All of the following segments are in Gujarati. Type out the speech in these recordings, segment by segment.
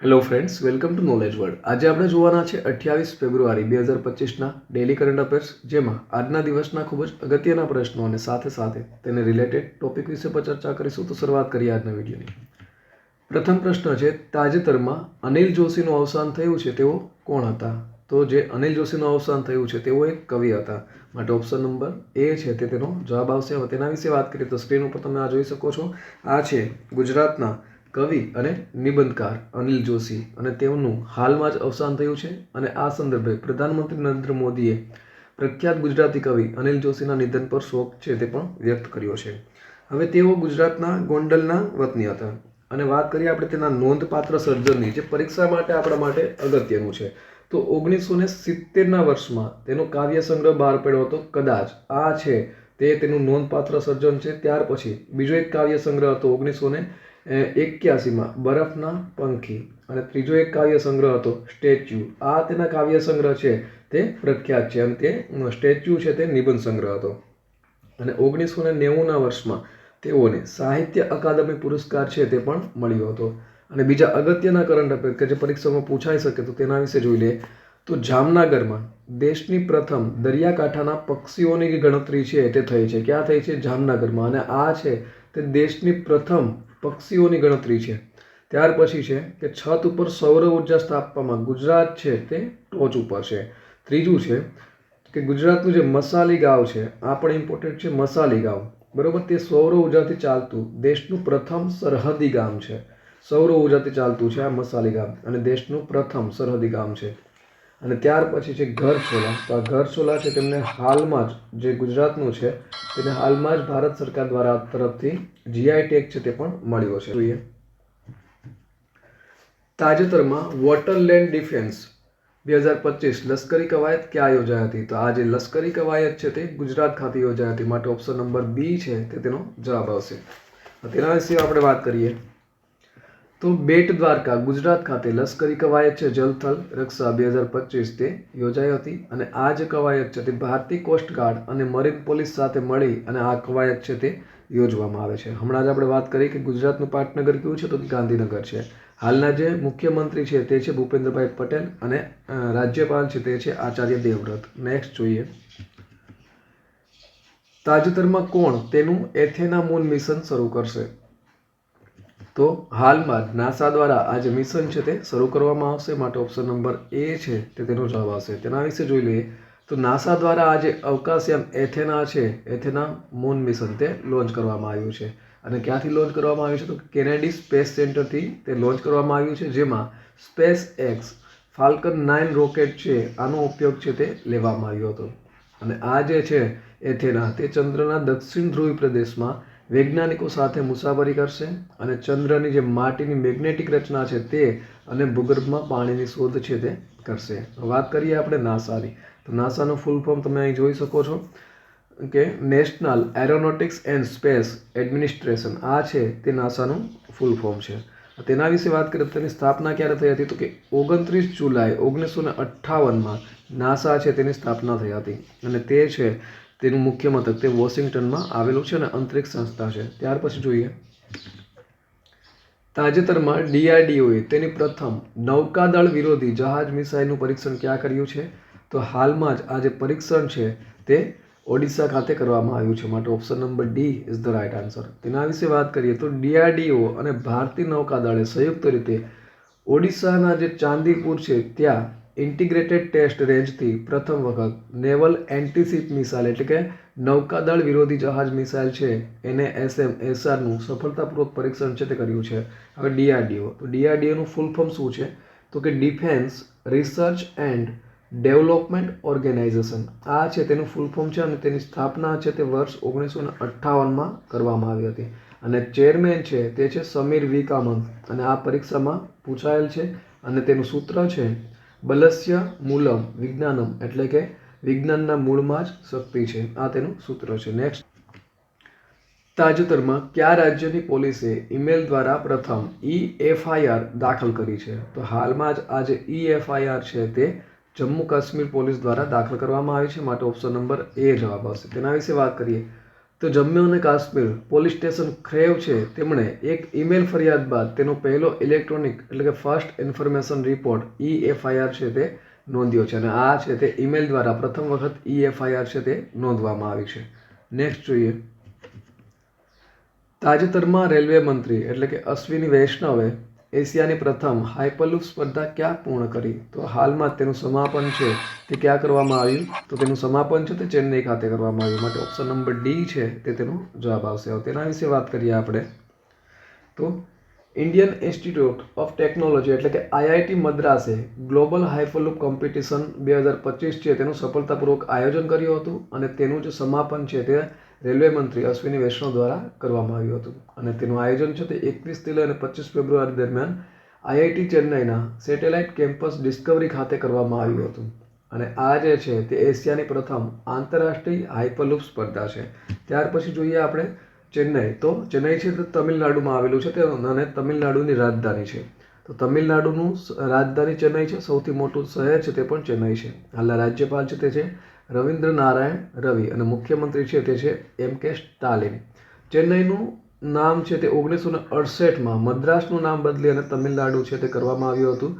Hello friends, welcome to knowledge world. આજે આપણે જોવાના છે 28 ફેબ્રુઆરી 2025ના ડેલી કરંટ અફેર્સ, જેમાં આજના દિવસના ખૂબ જ અગત્યના પ્રશ્નો અને સાથે સાથે તેને રિલેટેડ ટોપિક વિશે પર ચર્ચા કરીશું. તો શરૂઆત કરીએ આજના વિડીયોની. પ્રથમ પ્રશ્ન છે, તાજેતરમાં અનિલ જોશીનું અવસાન થયું છે તેઓ કોણ હતા? તો જે અનિલ જોશીનું અવસાન થયું છે તેઓ એક કવિ હતા, માટે ઓપ્શન નંબર એ છે તે તેનો જવાબ આવશે. હવે તેના વિશે વાત કરીએ તો સ્ક્રીન ઉપર તમે આ જોઈ શકો છો. આ છે ગુજરાતના કવિ અને નિબંધકાર અનિલ જોશી, અને તેમનું હાલમાં જ અવસાન થયું છે. અને આ સંદર્ભે પ્રધાનમંત્રી નરેન્દ્ર મોદીએ પ્રખ્યાત ગુજરાતી કવિ અનિલ જોશીના નિધન પર શોક છે તે પણ વ્યક્ત કર્યો છે. હવે તેઓ ગુજરાતના ગોંડલના વતની હતા. અને વાત કરીએ આપણે તેના નોંધપાત્ર સર્જનની, જે પરીક્ષા માટે આપણા માટે અગત્યનું છે, તો 1970ના વર્ષમાં તેનો કાવ્ય સંગ્રહ બહાર પડ્યો હતો. કદાચ આ છે તે તેનું નોંધપાત્ર સર્જન છે. ત્યાર પછી બીજો એક કાવ્ય સંગ્રહ હતો 1981માં, બરફના પંખી. અને ત્રીજો એક કાવ્ય સંગ્રહ હતો સ્ટેચ્યુ. આ તેના કાવ્ય સંગ્રહ છે તે પ્રખ્યાત છે, અને તે સ્ટેચ્યુ છે તે નિબંધ સંગ્રહ હતો. અને 1990ના વર્ષમાં તેઓને સાહિત્ય અકાદમી પુરસ્કાર છે તે પણ મળ્યો હતો. અને બીજા અગત્યના કરંટ અફેર કે જે પરીક્ષામાં પૂછાઈ શકે તો તેના વિશે જોઈ લે તો જામનગરમાં દેશની પ્રથમ દરિયાકાંઠાના પક્ષીઓની ગણતરી છે તે થઈ છે. ક્યાં થઈ છે? જામનગરમાં. અને આ છે તે દેશની પ્રથમ પક્ષીઓની ગણતરી છે. ત્યાર પછી છે કે છત ઉપર સૌર ઉર્જા સ્થાપવામાં ગુજરાત છે તે ટોચ ઉપર છે. ત્રીજું છે કે ગુજરાતનું જે મસાલી ગાંવ છે, આ પણ ઇમ્પોર્ટન્ટ છે. મસાલી ગાંવ, બરોબર, તે સૌર ઉર્જાથી ચાલતું દેશનું પ્રથમ સરહદી ગામ છે. સૌર ઉર્જાથી ચાલતું છે આ મસાલી ગામ, અને દેશનું પ્રથમ સરહદી ગામ છે. અને ત્યાર પછી છે ઘરસોલા. તો આ ઘરસોલા છે તેમને હાલમાં જ, જે ગુજરાતનું છે તેને હાલમાં જ ભારત સરકાર દ્વારા તરફથી જીઆઈ ટેગ છે તે પણ મળ્યો છે. જોઈએ, તાજેતરમાં વોટરલેન્ડ ડિફેન્સ 2025 લશ્કરી કવાયત ક્યાં યોજાઈ હતી? તો આ જે લશ્કરી કવાયત છે તે ગુજરાત ખાતે યોજાઈ હતી, માટે ઓપ્શન નંબર બી છે તે તેનો જવાબ આવશે. તેના વિશે આપણે વાત કરીએ તો બેટ દ્વારકા ગુજરાત ખાતે લશ્કરી કવાયત છે જલથલ રક્ષા 2025 તે યોજાઈ હતી. અને આ જે કવાયત છે તે ભારતીય કોસ્ટગાર્ડ અને મરીન પોલીસ સાથે મળી અને આ કવાયત છે તે યોજવામાં આવે છે. હમણાં જ આપણે વાત કરી કે ગુજરાતનું પાટનગર કયું છે? તો ગાંધીનગર છે. હાલના જે મુખ્યમંત્રી છે તે છે ભૂપેન્દ્રભાઈ પટેલ, અને રાજ્યપાલ છે તે છે આચાર્ય દેવવ્રત. નેક્સ્ટ જોઈએ, તાજેતરમાં કોણ તેનું એથેના મૂન મિશન શરૂ કરશે? તો હાલમાં જ નાસા દ્વારા આ જે મિશન છે તે શરૂ કરવામાં આવશે, માટે ઓપ્શન નંબર એ છે તે તેનો જવાબ આવશે. તેના વિશે જોઈ લઈએ તો નાસા દ્વારા આ જે અવકાશયાન એથેના છે, એથેના મૂન મિશન તે લોન્ચ કરવામાં આવ્યું છે. અને ક્યાંથી લોન્ચ કરવામાં આવ્યું છે? તો કેનેડી સ્પેસ સેન્ટરથી તે લોન્ચ કરવામાં આવ્યું છે, જેમાં સ્પેસ એક્સ ફાલ્કન 9 રોકેટ છે આનો ઉપયોગ છે તે લેવામાં આવ્યો હતો. અને આ જે છે એથેના તે ચંદ્રના દક્ષિણ ધ્રુવી પ્રદેશમાં વૈજ્ઞાનિકો સાથે મુસાફરી કરશે, અને ચંદ્રની જે માટીની મેગ્નેટિક રચના છે તે અને ભૂગર્ભમાં પાણીની શોધ છે તે કરશે. વાત કરીએ આપણે નાસાની, તો નાસાનું ફૂલ ફોર્મ તમે અહીં જોઈ શકો છો કે national aeronautics and space administration. આ છે તે નાસાનું ફૂલ ફોર્મ છે. તેના વિશે વાત કરીએ તો તેની સ્થાપના ક્યારે થઈ હતી? તો કે 29 જુલાઈ 1958માં નાસા છે તેની સ્થાપના થઈ હતી. અને તે છે તેનું મુખ્ય મથક તે વોશિંગ્ટનમાં આવેલું છે, અને અંતરિક્ષ સંસ્થા છે. ત્યાર પછી જોઈએ, તાજેતરમાં ડીઆરડીઓએ તેની પ્રથમ નૌકાદળ વિરોધી જહાજ મિસાઇલનું પરીક્ષણ ક્યાં કર્યું છે? તો હાલમાં જ આ જે પરીક્ષણ છે તે ઓડિશા ખાતે કરવામાં આવ્યું છે, માટે option number D is the right answer. તેના વિશે વાત કરીએ તો ડીઆરડીઓ અને ભારતીય નૌકાદળે સંયુક્ત રીતે ઓડિશાના જે ચાંદીપુર છે ત્યાં ઇન્ટિગ્રેટેડ ટેસ્ટ રેન્જથી પ્રથમ વખત નેવલ એન્ટીશિપ મિસાઇલ એટલે કે નૌકાદળ વિરોધી જહાજ મિસાઇલ છે NASM-SRનું સફળતાપૂર્વક પરીક્ષણ છે તે કર્યું છે. હવે ડીઆરડીઓ, તો ડીઆરડીઓનું ફૂલ ફોર્મ શું છે? તો કે defence research and development organisation. આ છે તેનું ફૂલ ફોર્મ છે, અને તેની સ્થાપના છે તે વર્ષ 1958માં કરવામાં આવી હતી. અને ચેરમેન છે તે છે સમીર વી કામથ. અને આ પરીક્ષામાં પૂછાયેલ છે, અને તેનું સૂત્ર છે બલસ્ય મૂલમ વિજ્ઞાનમ, એટલે કે વિજ્ઞાનના મૂળમાં જ શક્તિ છે. આ તેનું સૂત્ર છે. નેક્સ્ટ, તાજેતરમાં કયા રાજ્યની પોલીસે ઈમેલ દ્વારા પ્રથમ EFIR દાખલ કરી છે? તો હાલમાં જ આ જે EFIR છે તે જમ્મુ કાશ્મીર પોલીસ દ્વારા દાખલ કરવામાં આવી છે, માટે ઓપ્શન નંબર એ જવાબ આવશે. તેના વિશે વાત કરીએ તો જમ્મુ અને કાશ્મીર પોલીસ સ્ટેશન ક્રેવ છે તેમણે એક ઈમેલ ફરિયાદ બાદ તેનો પહેલો ઇલેક્ટ્રોનિક એટલે કે ફર્સ્ટ ઇન્ફોર્મેશન રિપોર્ટ EFIR છે તે નોંધ્યો છે, અને આ છે તે ઈમેલ દ્વારા પ્રથમ વખત EFIR છે તે નોંધવામાં આવી છે. નેક્સ્ટ જોઈએ. તાજેતરમાં રેલવે મંત્રી એટલે કે અશ્વિની વૈષ્ણવે એશિયાની પ્રથમ હાઇપરલૂપ સ્પર્ધા ક્યાં પૂર્ણ કરી? તો હાલમાં તેનું સમાપન છે તે ક્યાં કરવામાં આવ્યું? તો તેનું સમાપન છે તે ચેન્નઈ ખાતે કરવામાં આવ્યું. માટે ઓપ્શન નંબર ડી છે તે તેનો જવાબ આવશે. હવે તેના વિશે વાત કરીએ આપણે તો ઇન્ડિયન ઇન્સ્ટિટ્યૂટ ઓફ ટેકનોલોજી એટલે કે IIT મદ્રાસે ગ્લોબલ હાઇપરલૂપ કોમ્પિટિશન 2025 છે તેનું સફળતાપૂર્વક આયોજન કર્યું હતું, અને તેનું જે સમાપન છે તે રેલવે મંત્રી અશ્વિની વૈષ્ણવ દ્વારા કરવામાં આવ્યું હતું, અને તેનું આયોજન છે તે 21 થી લઈને 25 ફેબ્રુઆરી દરમિયાન IIT ચેન્નઈના સેટેલાઇટ કેમ્પસ ડિસ્કવરી ખાતે કરવામાં આવ્યું હતું. અને આ જે છે તે એશિયાની પ્રથમ આંતરરાષ્ટ્રીય હાઇપરલૂપ સ્પર્ધા છે. ત્યાર પછી જોઈએ આપણે ચેન્નઈ. તો ચેન્નઈ છે તે તમિલનાડુમાં આવેલું છે તે, અને તમિલનાડુની રાજધાની છે. તો તમિલનાડુનું રાજધાની ચેન્નઈ છે, સૌથી મોટું શહેર છે તે પણ ચેન્નઈ છે. હાલના રાજ્યપાલ છે તે છે રવિન્દ્ર નારાયણ રવિ, અને મુખ્યમંત્રી છે તે છે MK સ્ટાલિન. ચેન્નઈનું નામ છે તે 1968માં મદ્રાસનું નામ બદલી અને તમિલનાડુ છે તે કરવામાં આવ્યું હતું.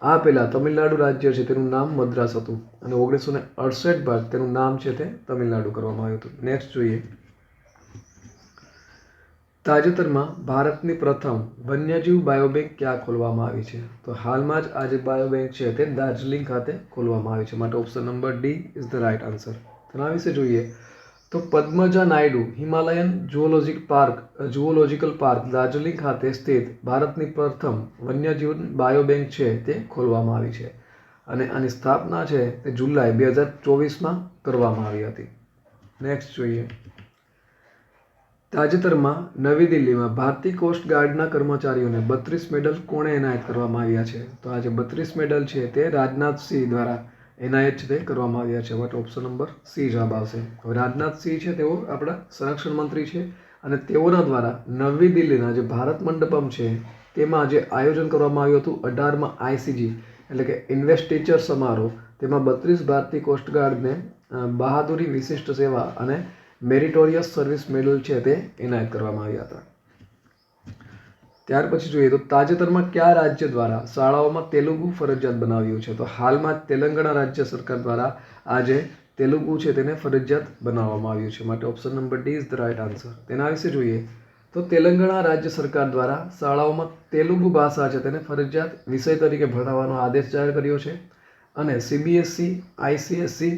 આ પહેલાં તમિલનાડુ રાજ્ય છે તેનું નામ મદ્રાસ હતું, અને 1968 બાદ તેનું નામ છે તે તમિલનાડુ કરવામાં આવ્યું હતું. નેક્સ્ટ જોઈએ. તાજેતરમાં ભારતની પ્રથમ વન્યજીવ બાયોબેંક ક્યાં ખોલવામાં આવી છે? તો હાલમાં જ આ જે બાયોબેંક છે તે દાર્જિલિંગ ખાતે ખોલવામાં આવી છે. માટે option number D is the right answer. તેના વિશે જોઈએ તો Padmaja Naidu Himalayan zoological park Darjeeling ખાતે સ્થિત ભારતની પ્રથમ વન્યજીવ બાયોબેંક છે તે ખોલવામાં આવી છે, અને આની સ્થાપના છે તે જુલાઈ 2024માં કરવામાં આવી હતી. નેક્સ્ટ જોઈએ. તાજેતરમાં નવી દિલ્હીમાં ભારતીય કોસ્ટ ગાર્ડના કર્મચારીઓને 32 મેડલ કોણે એનાયત કરવામાં આવ્યા છે? તો આ જે 32 મેડલ છે તે રાજનાથસિંહ દ્વારા એનાયત છે તે કરવામાં આવ્યા છે. માટે ઓપ્શન નંબર સી જવાબ આવશે. હવે રાજનાથસિંહ છે તેઓ આપણા સંરક્ષણ મંત્રી છે, અને તેઓના દ્વારા નવી દિલ્હીના જે ભારત મંડપમ છે તેમાં જે આયોજન કરવામાં આવ્યું હતું 18માં ICG એટલે કે ઇન્વેસ્ટિચર સમારોહ, તેમાં 32 ભારતીય કોસ્ટગાર્ડને બહાદુરી, વિશિષ્ટ સેવા અને મેરિટોરિયસ સર્વિસ મેડલ છે તે એનાયત કરવામાં આવ્યા હતા. ત્યાર પછી જોઈએ તો તાજેતરમાં કયા રાજ્ય દ્વારા શાળાઓમાં તેલુગુ ફરજિયાત બનાવ્યું છે? તો હાલમાં તેલંગાણા રાજ્ય સરકાર દ્વારા આજે તેલુગુ છે તેને ફરજિયાત બનાવવામાં આવ્યું છે. માટે option number D is the right answer. તેના વિશે જોઈએ તો તેલંગાણા રાજ્ય સરકાર દ્વારા શાળાઓમાં તેલુગુ ભાષા છે તેને ફરજિયાત વિષય તરીકે ભણાવવાનો આદેશ જાહેર કર્યો છે, અને CBSE, ICSE,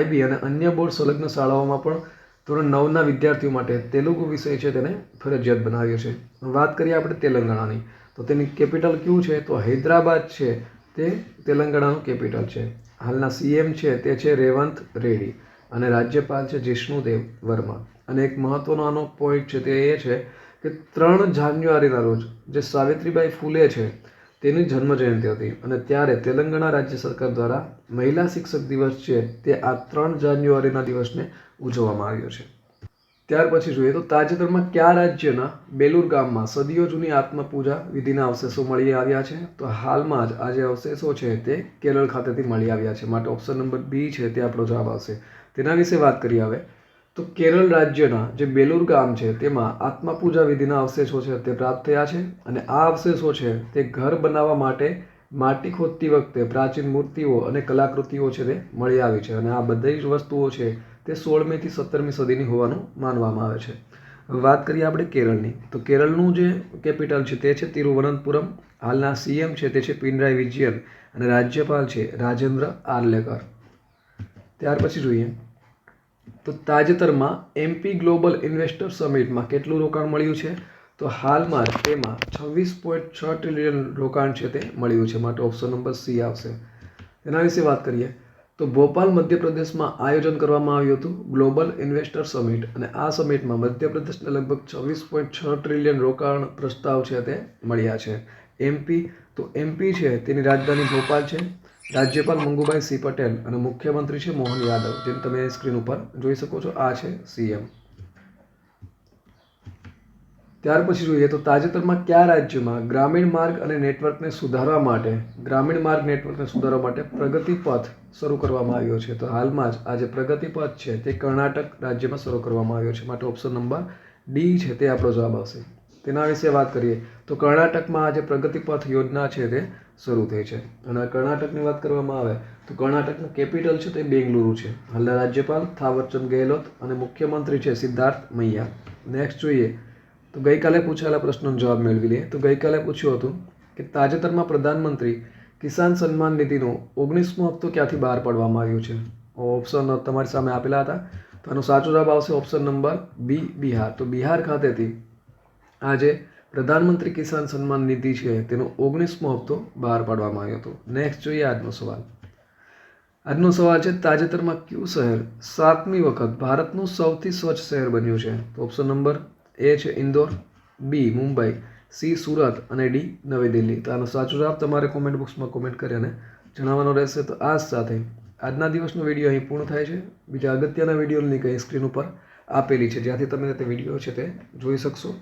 IB અને અન્ય બોર્ડ સંલગ્ન શાળાઓમાં પણ ધોરણ 9ના વિદ્યાર્થીઓ માટે તેલુગુ વિષય છે તેને ફરજિયાત બનાવ્યો છે. વાત કરીએ આપણે તેલંગાણાની, તો તેની કેપિટલ કયું છે? તો હૈદરાબાદ છે તે તેલંગાણાનું કેપિટલ છે. હાલના CM છે તે છે રેવંત રેડ્ડી, અને રાજ્યપાલ છે જિષ્ણુદેવ વર્મા. અને એક મહત્વનો આનો પોઈન્ટ છે તે એ છે કે 3 જાન્યુઆરીના રોજ જે સાવિત્રીબાઈ ફૂલે છે તેની જન્મજયંતિ હતી, અને ત્યારે તેલંગાણા રાજ્ય સરકાર દ્વારા મહિલા શિક્ષક દિવસ છે તે આ 3 જાન્યુઆરીના દિવસને ઉજવવામાં આવ્યો છે. ત્યાર પછી જોઈએ તો તાજેતરમાં કયા રાજ્યના બેલુર ગામમાં સદીઓ જૂની આત્મપૂજા વિધિના અવશેષો મળી આવ્યા છે? તો હાલમાં જ આ જે અવશેષો છે તે કેરળ ખાતેથી મળી આવ્યા છે. માટે ઓપ્શન નંબર બી છે તે આપણો જવાબ આવશે. તેના વિશે વાત કરીએ હવે તો કેરળ રાજ્યના જે બેલુર ગામ છે તેમાં આત્મપૂજા વિધિના અવશેષો છે તે પ્રાપ્ત થયા છે, અને આ અવશેષો છે તે ઘર બનાવવા માટે માટી ખોદતી વખતે પ્રાચીન મૂર્તિઓ અને કલાકૃતિઓ છે તે મળી આવી છે, અને આ બધી જ વસ્તુઓ છે તે 16મી થી 17મી સદીની હોવાનું માનવામાં આવે છે. વાત કરીએ આપણે કેરળની, તો કેરળનું જે કેપિટલ છે તે છે તિરુવનંતપુરમ. હાલના CM છે તે છે પિનરાઈ વિજયન, અને રાજ્યપાલ છે રાજેન્દ્ર આર્લેકર. ત્યાર પછી જોઈએ તો તાજેતરમાં MP ગ્લોબલ ઇન્વેસ્ટર સમિટમાં કેટલું રોકાણ મળ્યું છે? તો હાલમાં જ તેમાં 26.6 ટ્રિલિયન રોકાણ છે તે મળ્યું છે. માટે ઓપ્શન નંબર સી આવશે. તેના વિશે વાત કરીએ તો ભોપાલ મધ્યપ્રદેશમાં આયોજન કરવામાં આવ્યું હતું ગ્લોબલ ઇન્વેસ્ટર સમિટ, અને આ સમિટમાં મધ્યપ્રદેશને લગભગ 26.6 ટ્રિલિયન રોકાણ પ્રસ્તાવ છે તે મળ્યા છે. MP છે તેની રાજધાની ભોપાલ છે. રાજ્યપાલ મંગુભાઈ સી પટેલ અને મુખ્યમંત્રી છે મોહન યાદવ, જેમ તમે સ્ક્રીન ઉપર જોઈ શકો છો. આ છે CM. ત્યાર પછી જોઈએ તો તાજેતરમાં કયા રાજ્યમાં ગ્રામીણ માર્ગ અને નેટવર્કને સુધારવા માટે પ્રગતિ પથ શરૂ કરવામાં આવ્યો છે? તો હાલમાં જ આ જે પ્રગતિ પથ છે તે કર્ણાટક રાજ્યમાં શરૂ કરવામાં આવ્યો છે. માટે ઓપ્શન નંબર ડી છે તે આપણો જવાબ આવશે. તેના વિશે વાત કરીએ તો કર્ણાટકમાં આ જે પ્રગતિ પથ યોજના છે તે શરૂ થઈ છે. અને કર્ણાટકની વાત કરવામાં આવે તો કર્ણાટકનું કેપિટલ છે તે બેંગલુરુ છે. હાલના રાજ્યપાલ થાવરચંદ ગેહલોત અને મુખ્યમંત્રી છે સિદ્ધાર્થ મૈયા. નેક્સ્ટ જોઈએ તો ગઈકાલે પૂછાયેલા પ્રશ્નોનો જવાબ મેળવી લઈએ. તો ગઈકાલે પૂછ્યું હતું કે તાજેતરમાં પ્રધાનમંત્રી કિસાન સન્માન નિધિનો 19મો હપ્તો ક્યાંથી બહાર પાડવામાં આવ્યો છે? ઓપ્શન તમારી સામે આપેલા હતા. તો આનો સાચો જવાબ આવશે ઓપ્શન નંબર બી, બિહાર. તો બિહાર ખાતેથી આજે પ્રધાનમંત્રી કિસાન સન્માન નિધિ છે તેનો 19મો હપ્તો બહાર પાડવામાં આવ્યો હતો. નેક્સ્ટ જોઈએ આજનો સવાલ. આજનો સવાલ છે તાજેતરમાં કયું શહેર 7મી વખત ભારતનું સૌથી સ્વચ્છ શહેર બન્યું છે? તો ઓપ્શન નંબર એ છે ઇન્દોર, બી મુંબઈ, સી સુરત અને ડી નવી દિલ્હી. તો આનો સાચો જવાબ તમારે કોમેન્ટ બોક્સમાં કોમેન્ટ કરીને જણાવવાનો રહેશે. તો આ સાથે આજના દિવસનો વિડીયો અહીં પૂર્ણ થાય છે. બીજા અગત્યના વિડીયોની લિંક અહીં સ્ક્રીન ઉપર આપેલી છે જ્યાંથી તમે તે વિડીયો છે તે જોઈ શકશો.